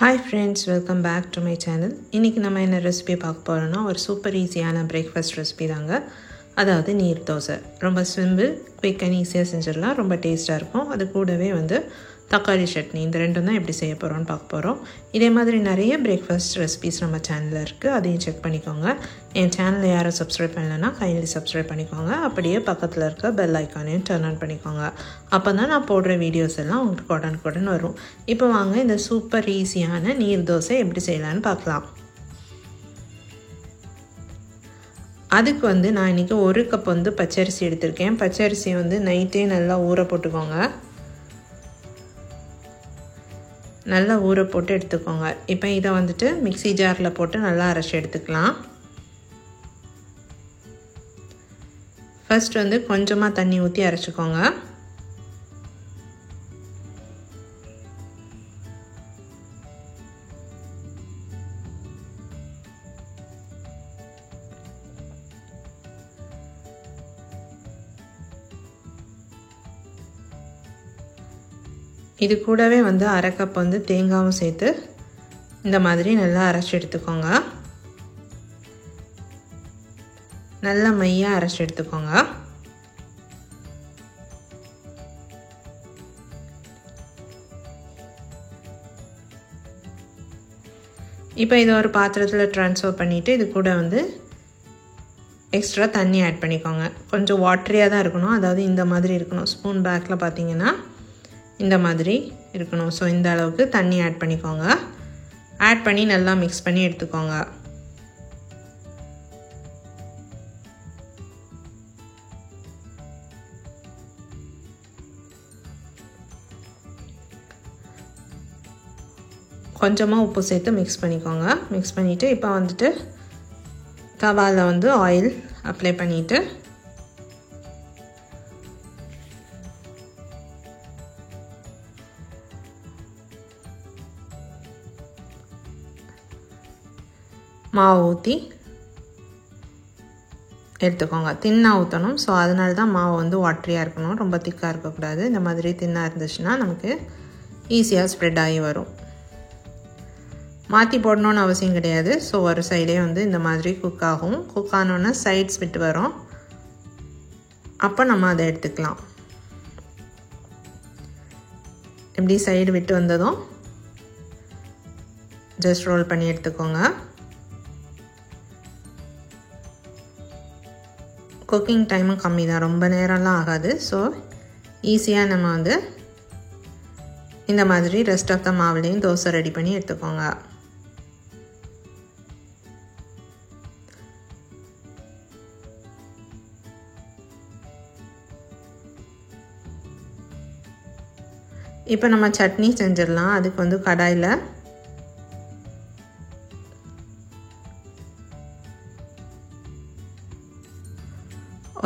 Hi friends, welcome back to my channel. இன்னைக்கு நம்ம என்ன ரெசிபி பார்க்க போறோம்னா ஒரு சூப்பர் ஈஸியான பிரேக்ஃபாஸ்ட் ரெசிபி தாங்க. அதாவது நீர் தோசை. ரொம்ப சிம்பிள், குயிக் அண்ட் ஈஸியாக செஞ்சிடலாம். ரொம்ப டேஸ்ட்டாக இருக்கும். அது கூடவே தக்காளி சட்னி, இந்த ரெண்டும் தான் எப்படி செய்ய போகிறோம்னு பார்க்க போகிறோம். இதே மாதிரி நிறைய பிரேக்ஃபாஸ்ட் ரெசிபிஸ் நம்ம சேனலில் இருக்குது. அதையும் செக் பண்ணிக்கோங்க. என் சேனலை யாரும் சப்ஸ்கிரைப் பண்ணலைன்னா கைண்ட்லி சப்ஸ்கிரைப் பண்ணிக்கோங்க. அப்படியே பக்கத்தில் இருக்க பெல் ஐக்கானையும் டர்ன் ஆன் பண்ணிக்கோங்க. அப்போ தான் நான் போடுற வீடியோஸ் எல்லாம் உங்களுக்கு உடனுக்குடன் வரும். இப்போ வாங்க இந்த சூப்பர் ஈஸியான நீர் தோசை எப்படி செய்யலான்னு பார்க்கலாம். அதுக்கு நான் இன்றைக்கி 1 கப் பச்சரிசி எடுத்திருக்கேன். பச்சரிசி நைட்டே நல்லா ஊற போட்டுக்கோங்க. நல்லா ஊற போட்டு எடுத்துக்கோங்க. இப்போ இதை மிக்ஸி ஜாரில் போட்டு நல்லா அரைச்சி எடுத்துக்கலாம். ஃபர்ஸ்ட் கொஞ்சமாக தண்ணி ஊற்றி அரைச்சிக்கோங்க. இது கூடவே 1/2 கப் தேங்காயும் சேர்த்து இந்த மாதிரி நல்லா அரைச்சி எடுத்துக்கோங்க. நல்லா மையாக அரைச்சி எடுத்துக்கோங்க. இப்போ இதை ஒரு பாத்திரத்தில் ட்ரான்ஸ்ஃபர் பண்ணிவிட்டு இது கூட எக்ஸ்ட்ரா தண்ணி ஆட் பண்ணிக்கோங்க. கொஞ்சம் வாட்டரியாக தான் இருக்கணும். அதாவது இந்த மாதிரி இருக்கணும். ஸ்பூன் பேக்கில் பார்த்தீங்கன்னா இந்த மாதிரி இருக்கணும். ஸோ இந்த அளவுக்கு தண்ணி ஆட் பண்ணிக்கோங்க. ஆட் பண்ணி நல்லா மிக்ஸ் பண்ணி எடுத்துக்கோங்க. கொஞ்சமாக உப்பு சேர்த்து மிக்ஸ் பண்ணிக்கோங்க. மிக்ஸ் பண்ணிவிட்டு இப்போ தவாவில் ஆயில் அப்ளை பண்ணிவிட்டு மாவு ஊற்றி எடுத்துக்கோங்க. தின்னாக ஊற்றணும். ஸோ அதனால தான் மாவு வாட்டரியாக இருக்கணும். ரொம்ப திக்காக இருக்கக்கூடாது. இந்த மாதிரி தின்னாக இருந்துச்சுன்னா நமக்கு ஈஸியாக ஸ்ப்ரெட் ஆகி வரும். மாற்றி போடணுன்னு அவசியம் கிடையாது. ஸோ ஒரு சைடே இந்த மாதிரி குக் ஆகும். குக் ஆனோன்னா சைட்ஸ் விட்டு வரும். அப்போ நம்ம அதை எடுத்துக்கலாம். எப்படி சைடு விட்டு வந்ததும் ஜஸ்ட் ரோல் பண்ணி எடுத்துக்கோங்க. குக்கிங் டைமும் கம்மி தான். ரொம்ப நேரம்லாம் ஆகாது. ஸோ ஈஸியாக நம்ம இந்த மாதிரி ரெஸ்ட் ஆஃப் த மாவுலேயும் தோசை ரெடி பண்ணி எடுத்துக்கோங்க. இப்போ நம்ம சட்னி செஞ்சிடலாம். அதுக்கு கடாயில்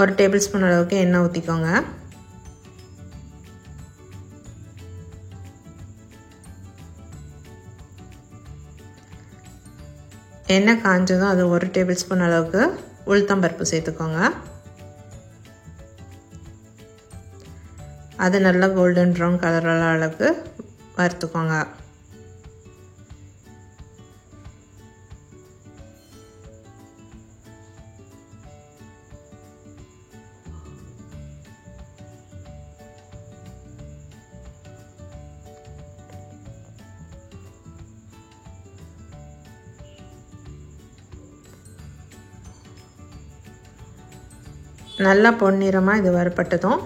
ஒரு டேபிள் ஸ்பூன் அளவுக்கு எண்ணெய் ஊற்றிக்கோங்க. எண்ணெய் காஞ்சதும் அது 1 டேபிள் ஸ்பூன் அளவுக்கு உளுத்தம்பருப்பு சேர்த்துக்கோங்க. அது நல்லா கோல்டன் ப்ரௌன் கலர் அளவுக்கு வறுத்துக்கோங்க. நல்லா பொன்னிறமாக இது வறுபட்டதும்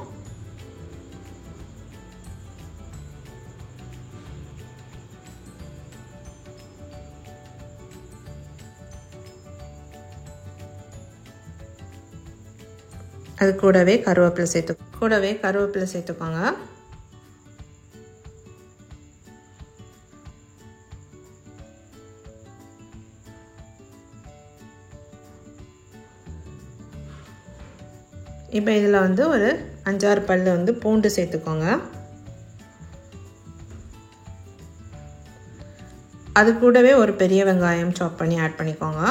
அது கூடவே கருவேப்பிலை சேர்த்துக்கோங்க. இப்போ இதில் ஒரு 5-6 பல்லு பூண்டு சேர்த்துக்கோங்க. அது கூடவே ஒரு பெரிய வெங்காயம் சாப் பண்ணி ஆட் பண்ணிக்கோங்க.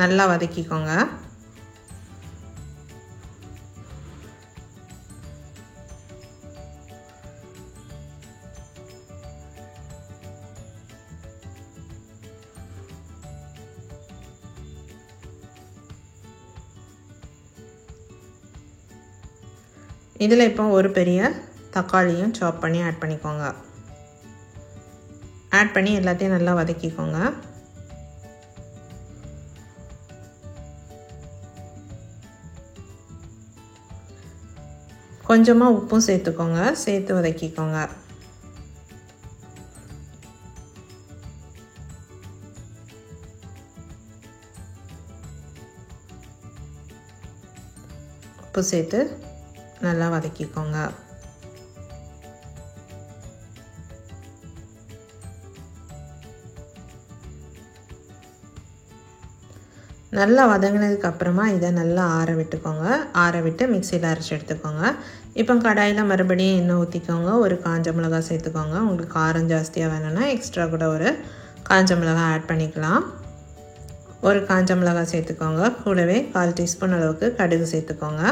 நல்லா வதக்கிக்கோங்க. இதில் இப்போ ஒரு பெரிய தக்காளியும் சாப் பண்ணி ஆட் பண்ணிக்கோங்க. ஆட் பண்ணி எல்லாத்தையும் நல்லா வதக்கிக்கோங்க. கொஞ்சமாக உப்பும் சேர்த்துக்கோங்க. சேர்த்து வதக்கிக்கோங்க. உப்பு சேர்த்து நல்லா வதக்கிக்கோங்க. நல்லா வதங்கினதுக்கு அப்புறமா இதை நல்லா ஆற விட்டுக்கோங்க. ஆற விட்டு மிக்சியில் அரைச்சி எடுத்துக்கோங்க. இப்போ கடாயில் மறுபடியும் எண்ணெய் ஊற்றிக்கோங்க. ஒரு காஞ்ச மிளகாய் சேர்த்துக்கோங்க. உங்களுக்கு காரம் ஜாஸ்தியாக வேணும்னா எக்ஸ்ட்ரா கூட ஒரு காஞ்ச மிளகாய் ஆட் பண்ணிக்கலாம். ஒரு காஞ்ச மிளகாய் சேர்த்துக்கோங்க. கூடவே 1/4 டீஸ்பூன் அளவுக்கு கடுகு சேர்த்துக்கோங்க.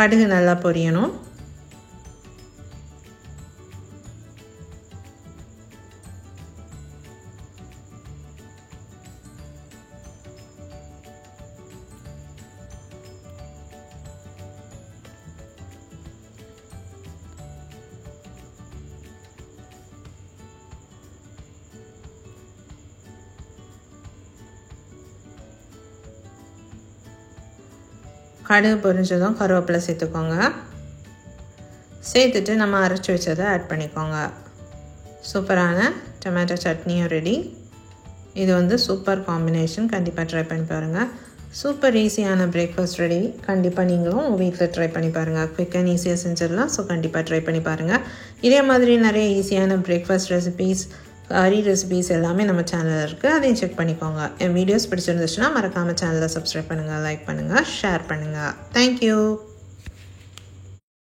கடுகு நல்லா பொரியணும். கடுகு பொரிஞ்சதும் கருவேப்பிலை சேர்த்துக்கோங்க. சேர்த்துட்டு நம்ம அரைச்சி வச்சதை ஆட் பண்ணிக்கோங்க. சூப்பரான டொமேட்டோ சட்னியும் ரெடி. இது சூப்பர் காம்பினேஷன். கண்டிப்பாக ட்ரை பண்ணி பாருங்கள். சூப்பர் ஈஸியான பிரேக்ஃபாஸ்ட் ரெடி. கண்டிப்பாக நீங்களும் உங்கள் வீட்டில் ட்ரை பண்ணி பாருங்கள். குவிக் அண்ட் ஈஸியாக செஞ்சிடலாம். ஸோ கண்டிப்பாக ட்ரை பண்ணி பாருங்கள். இதே மாதிரி நிறைய ஈஸியான பிரேக்ஃபாஸ்ட் ரெசிபீஸ், கறி ரெசிபீஸ் எல்லாமே நம்ம சேனலில் இருக்குது. அதையும் செக் பண்ணிக்கோங்க. என் வீடியோஸ் பிடிச்சிருந்துச்சுன்னா மறக்காமல் சேனலை சப்ஸ்கிரைப் பண்ணுங்கள், லைக் பண்ணுங்கள், ஷேர் பண்ணுங்கள். தேங்க்யூ.